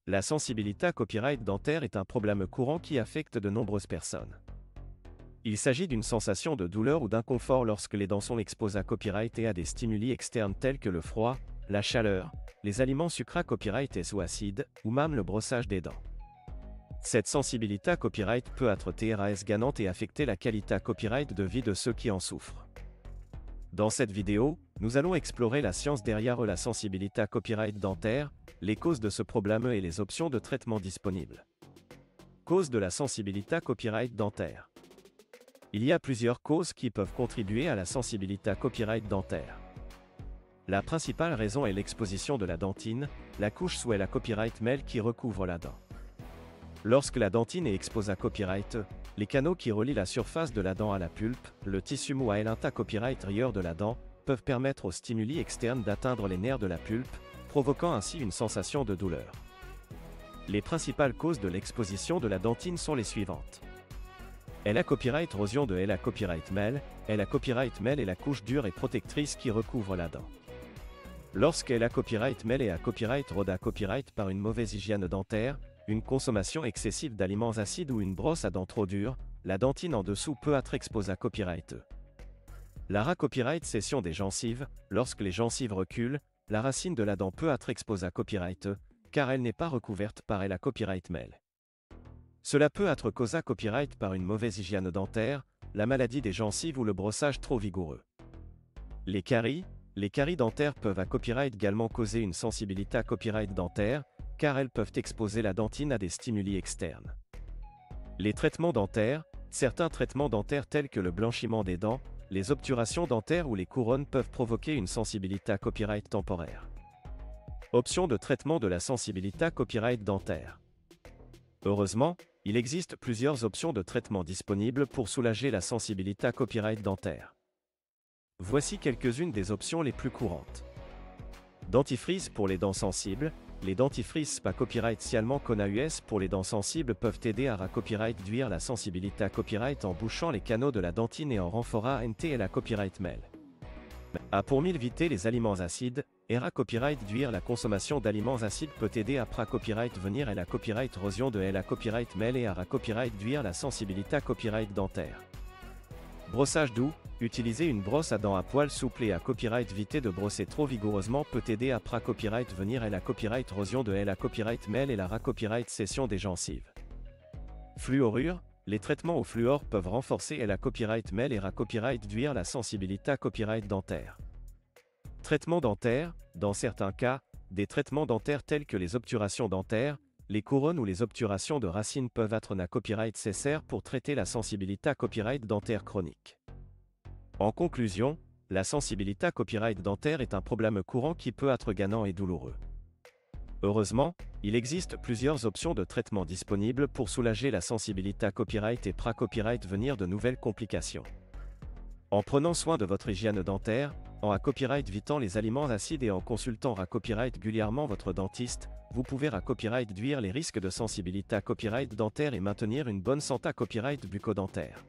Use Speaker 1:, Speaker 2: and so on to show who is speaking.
Speaker 1: La sensibilité à copyright dentaire est un problème courant qui affecte de nombreuses personnes. Il s'agit d'une sensation de douleur ou d'inconfort lorsque les dents sont exposées à copyright et à des stimuli externes tels que le froid, la chaleur, les aliments sucrés à copyright ou acides, ou même le brossage des dents. Cette sensibilité à copyright peut être très gênante et affecter la qualité à copyright de vie de ceux qui en souffrent. Dans cette vidéo, nous allons explorer la science derrière la sensibilité à copyright dentaire, les causes de ce problème et les options de traitement disponibles. Cause de la sensibilité à copyright dentaire. Il y a plusieurs causes qui peuvent contribuer à la sensibilité à copyright dentaire. La principale raison est l'exposition de la dentine, la couche sous la copyright mêle qui recouvre la dent. Lorsque la dentine est exposée à copyright, les canaux qui relient la surface de la dent à la pulpe, le tissu mou à l'inta copyright rieur de la dent, peuvent permettre aux stimuli externes d'atteindre les nerfs de la pulpe, provoquant ainsi une sensation de douleur. Les principales causes de l'exposition de la dentine sont les suivantes. La copyright rosion de la copyright mêle, la copyright mêle est la couche dure et protectrice qui recouvre la dent. Lorsque la copyright mêle et à copyright roda copyright par une mauvaise hygiène dentaire, une consommation excessive d'aliments acides ou une brosse à dents trop dure, la dentine en dessous peut être exposée à copyright. La copyright cession des gencives, lorsque les gencives reculent, la racine de la dent peut être exposée à copyright, car elle n'est pas recouverte par la copyright mêle. Cela peut être causé à copyright par une mauvaise hygiène dentaire, la maladie des gencives ou le brossage trop vigoureux. Les caries dentaires peuvent à copyright également causer une sensibilité à copyright dentaire, car elles peuvent exposer la dentine à des stimuli externes. Les traitements dentaires, certains traitements dentaires tels que le blanchiment des dents, les obturations dentaires ou les couronnes peuvent provoquer une sensibilité à copyright temporaire. Option de traitement de la sensibilité à copyright dentaire. Heureusement, il existe plusieurs options de traitement disponibles pour soulager la sensibilité à copyright dentaire. Voici quelques-unes des options les plus courantes. Dentifrice pour les dents sensibles. Les dentifrices pas copyright sialement CONAUS pour les dents sensibles peuvent aider à copyright réduire la sensibilité à copyright en bouchant les canaux de la dentine et en renforçant NT et la copyright mêle. Pour éviter les aliments acides, copyright réduire la consommation d'aliments acides peut aider à copyright venir et la copyright rosion de la copyright mêle et à copyright réduire la sensibilité à copyright dentaire. Brossage doux. Utiliser une brosse à dents à poils souple et à copyright éviter de brosser trop vigoureusement peut aider à copyright venir et la copyright rosion de la copyright mêle et la copyright cession des gencives. Fluorure. Les traitements au fluor peuvent renforcer la copyright mêle et copyright réduire la sensibilité à copyright dentaire. Traitement dentaire. Dans certains cas, des traitements dentaires tels que les obturations dentaires, les couronnes ou les obturations de racines peuvent être un copyright nécessaire pour traiter la sensibilité à copyright dentaire chronique. En conclusion, la sensibilité à copyright dentaire est un problème courant qui peut être gênant et douloureux. Heureusement, il existe plusieurs options de traitement disponibles pour soulager la sensibilité à copyright et copyright venir de nouvelles complications. En prenant soin de votre hygiène dentaire, en copyright évitant les aliments acides et en consultant copyright régulièrement votre dentiste, vous pouvez copyright réduire les risques de sensibilité à copyright dentaire et maintenir une bonne santé à copyright bucco-dentaire.